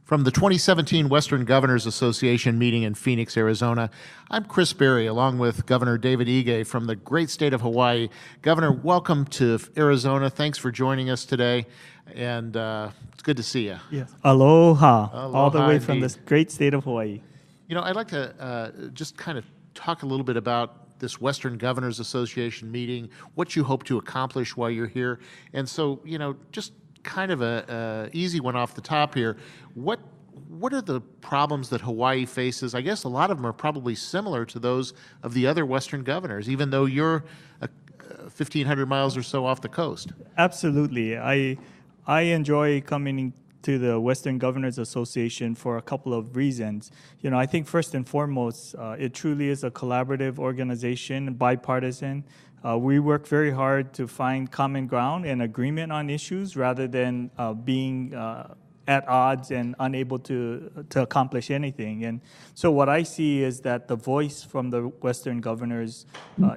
From the 2017 Western Governors Association meeting in Phoenix, Arizona, I'm Chris Berry, along with Governor David Ige from the great state of Hawaii. Governor, welcome to Arizona. Thanks for joining us today, and it's good to see you. Yes. Aloha, Aloha all the way from indeed. this great state of Hawaii. You know, I'd like to just kind of talk a little bit about this Western Governors Association meeting, what you hope to accomplish while you're here. And so, you know, just kind of a easy one off the top here. What are the problems that Hawaii faces? I guess a lot of them are probably similar to those of the other Western governors, even though you're 1,500 miles or so off the coast. Absolutely. I enjoy coming to the Western Governors Association for a couple of reasons. You know, I think first and foremost, it truly is a collaborative organization, bipartisan. We work very hard to find common ground and agreement on issues rather than being at odds and unable to accomplish anything. And so what I see is that the voice from the Western governors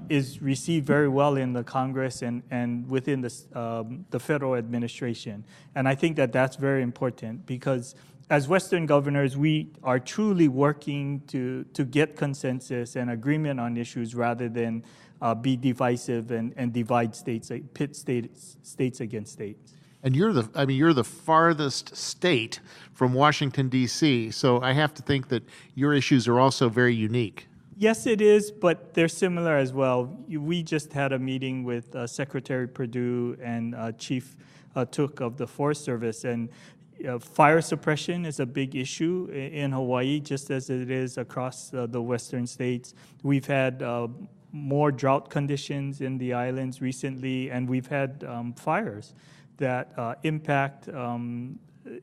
is received very well in the Congress and within the federal administration. And I think that that's very important because as Western governors, we are truly working to get consensus and agreement on issues rather than be divisive and divide states, pit states against states. And you're the farthest state from Washington, D.C., so I have to think that your issues are also very unique. Yes, it is, but they're similar as well. We just had a meeting with Secretary Perdue and Chief Took of the Forest Service, and fire suppression is a big issue in Hawaii, just as it is across the western states. We've had more drought conditions in the islands recently, and we've had fires that impact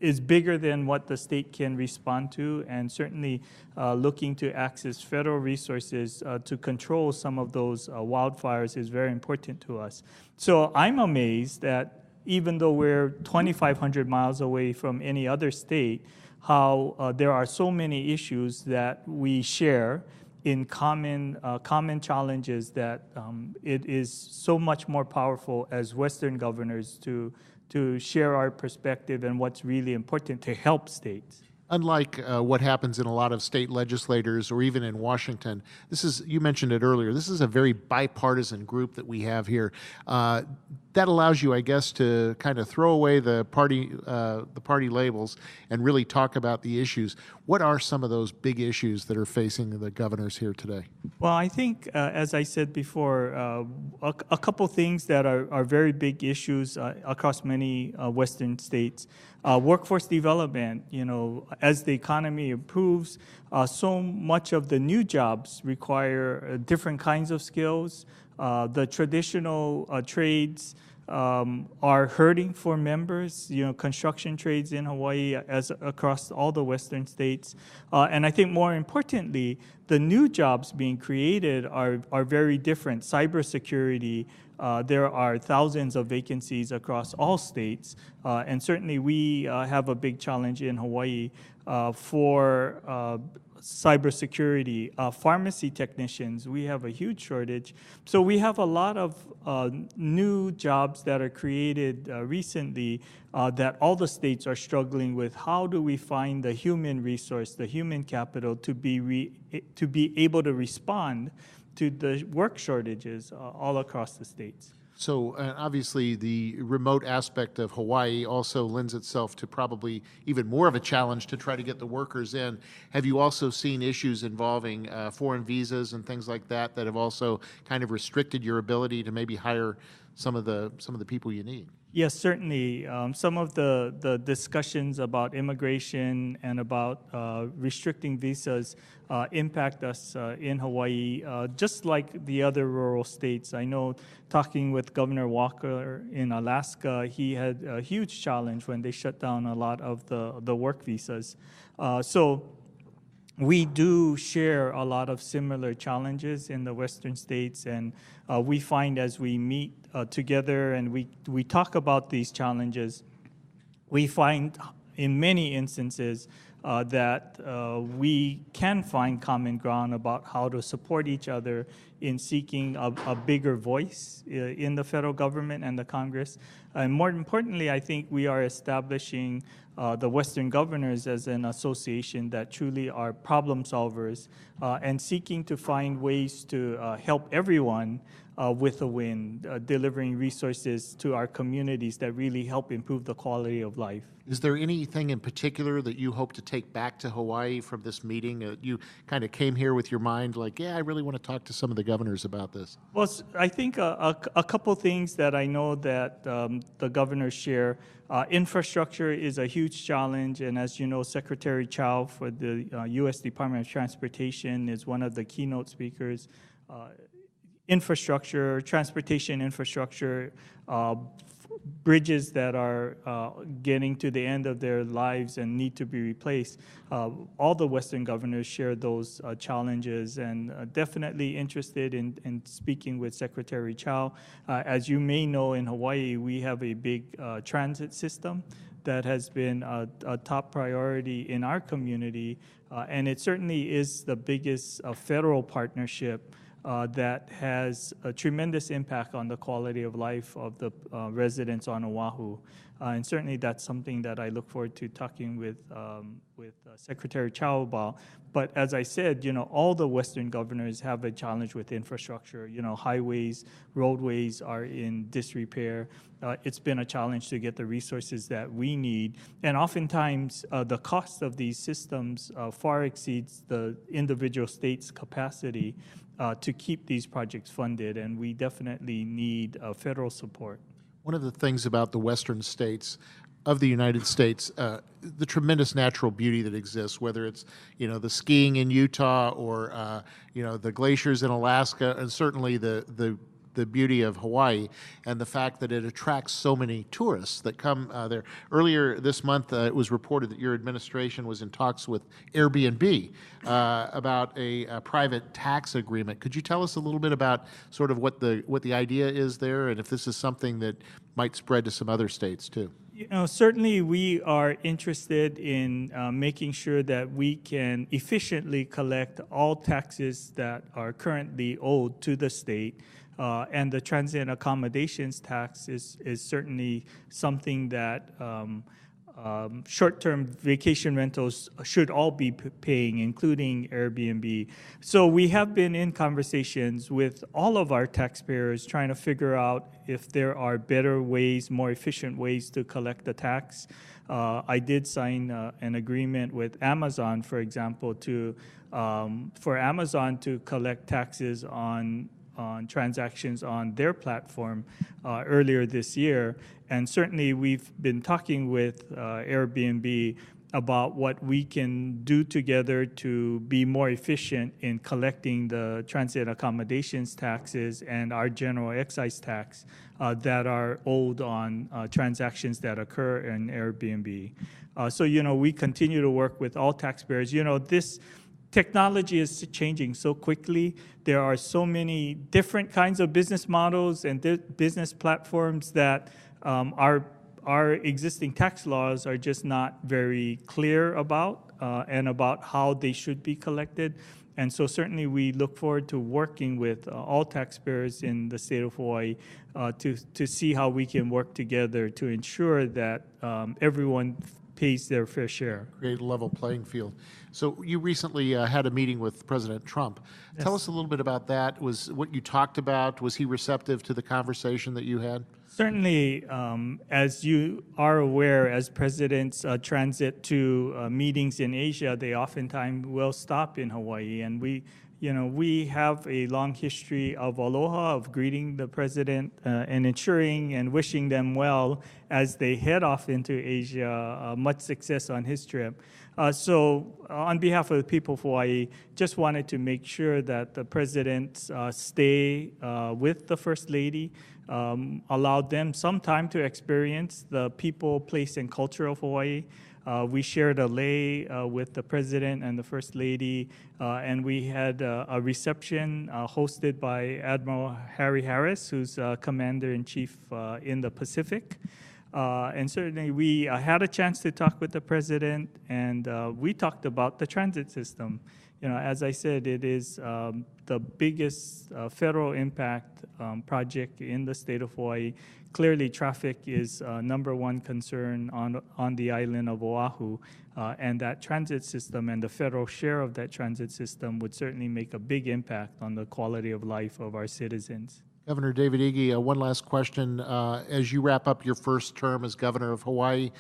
is bigger than what the state can respond to, and certainly looking to access federal resources to control some of those wildfires is very important to us. So I'm amazed that even though we're 2,500 miles away from any other state, how there are so many issues that we share in common challenges that it is so much more powerful as Western governors to share our perspective and what's really important to help states. Unlike what happens in a lot of state legislators or even in Washington, you mentioned it earlier, this is a very bipartisan group that we have here. That allows you, I guess, to kind of throw away the party labels and really talk about the issues. What are some of those big issues that are facing the governors here today? Well, I think, as I said before, a couple things that are very big issues across many Western states. Workforce development, you know, as the economy improves, so much of the new jobs require different kinds of skills. The traditional trades are hurting for members, you know, construction trades in Hawaii as across all the western states. And I think more importantly, the new jobs being created are very different. Cybersecurity, there are thousands of vacancies across all states. And certainly we have a big challenge in Hawaii for cybersecurity, pharmacy technicians, we have a huge shortage. So we have a lot of new jobs that are created recently that all the states are struggling with. How do we find the human resource, the human capital to be able to respond to the work shortages all across the states? So obviously the remote aspect of Hawaii also lends itself to probably even more of a challenge to try to get the workers in. Have you also seen issues involving foreign visas and things like that that have also kind of restricted your ability to maybe hire some of the people you need? Yes, certainly. Some of the discussions about immigration and about restricting visas impact us in Hawaii, just like the other rural states. I know talking with Governor Walker in Alaska, he had a huge challenge when they shut down a lot of the work visas. So we do share a lot of similar challenges in the western states, and we find as we meet together and we talk about these challenges, we find in many instances that we can find common ground about how to support each other in seeking a bigger voice in the federal government and the Congress. And more importantly, I think we are establishing the Western governors as an association that truly are problem solvers and seeking to find ways to help everyone with a win, delivering resources to our communities that really help improve the quality of life. Is there anything in particular that you hope to take back to Hawaii from this meeting? You kind of came here with your mind like, yeah, I really want to talk to some of the governors about this. Well, I think a couple things that I know that the governors share. Infrastructure is a huge challenge, and as you know, Secretary Chow for the U.S. Department of Transportation is one of the keynote speakers. Infrastructure, transportation infrastructure, bridges that are getting to the end of their lives and need to be replaced. All the Western governors share those challenges, and definitely interested in speaking with Secretary Chow. As you may know, in Hawaii, we have a big transit system that has been a top priority in our community, and it certainly is the biggest federal partnership that has a tremendous impact on the quality of life of the residents on Oahu. And certainly that's something that I look forward to talking with Secretary Chow about. But as I said, all the Western governors have a challenge with infrastructure. Highways, roadways are in disrepair. It's been a challenge to get the resources that we need. And oftentimes, the cost of these systems far exceeds the individual state's capacity to keep these projects funded, and we definitely need federal support. One of the things about the western states of the United States, the tremendous natural beauty that exists, whether it's the skiing in Utah or the glaciers in Alaska, and certainly the beauty of Hawaii, and the fact that it attracts so many tourists that come there. Earlier this month, it was reported that your administration was in talks with Airbnb about a private tax agreement. Could you tell us a little bit about sort of what the idea is there, and if this is something that might spread to some other states too? Certainly we are interested in making sure that we can efficiently collect all taxes that are currently owed to the state. And the transient accommodations tax is certainly something that short-term vacation rentals should all be paying, including Airbnb. So we have been in conversations with all of our taxpayers trying to figure out if there are better ways, more efficient ways to collect the tax. I did sign an agreement with Amazon, for example, for Amazon to collect taxes on transactions on their platform earlier this year. And certainly we've been talking with Airbnb about what we can do together to be more efficient in collecting the transit accommodations taxes and our general excise tax that are owed on transactions that occur in Airbnb. So, we continue to work with all taxpayers. This technology is changing so quickly. There are so many different kinds of business models and business platforms that our existing tax laws are just not very clear about and about how they should be collected. And so certainly we look forward to working with all taxpayers in the state of Hawaii to see how we can work together to ensure that everyone pays their fair share. Create a level playing field. So you recently had a meeting with President Trump. Yes. Tell us a little bit about that. Was what you talked about, was he receptive to the conversation that you had? Certainly, as you are aware, as presidents transit to meetings in Asia, they oftentimes will stop in Hawaii. And we have a long history of aloha, of greeting the president and ensuring and wishing them well as they head off into Asia. Much success on his trip. So on behalf of the people of Hawaii, just wanted to make sure that the president stay with the First Lady, allowed them some time to experience the people, place, and culture of Hawaii. We shared a lei with the president and the First Lady, and we had a reception hosted by Admiral Harry Harris, who's Commander-in-Chief in the Pacific. And certainly we had a chance to talk with the president, and we talked about the transit system. As I said, it is the biggest federal impact project in the state of Hawaii. Clearly, traffic is number one concern on the island of Oahu, and that transit system and the federal share of that transit system would certainly make a big impact on the quality of life of our citizens. Governor David Ige, one last question. As you wrap up your first term as governor of Hawaii,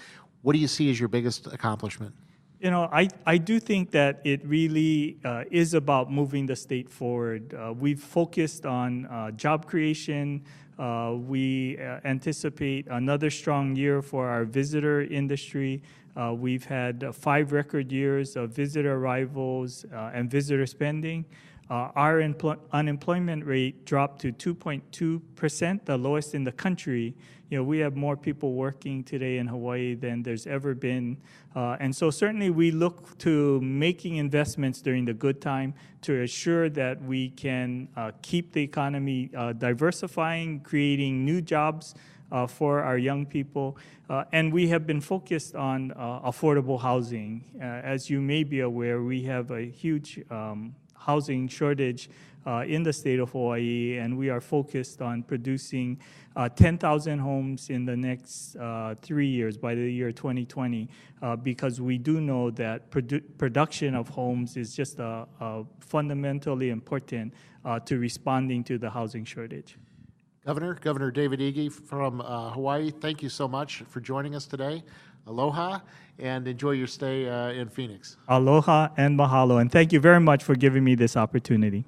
what do you see as your biggest accomplishment? I do think that it really is about moving the state forward. We've focused on job creation. We anticipate another strong year for our visitor industry. We've had 5 record years of visitor arrivals and visitor spending. Our unemployment rate dropped to 2.2%, the lowest in the country. We have more people working today in Hawaii than there's ever been. And so certainly we look to making investments during the good time to assure that we can keep the economy diversifying, creating new jobs for our young people. And we have been focused on affordable housing. As you may be aware, we have a huge housing shortage in the state of Hawaii, and we are focused on producing 10,000 homes in the next 3 years, by the year 2020, because we do know that production of homes is just fundamentally important to responding to the housing shortage. Governor David Ige from Hawaii, thank you so much for joining us today. Aloha, and enjoy your stay in Phoenix. Aloha and mahalo, and thank you very much for giving me this opportunity.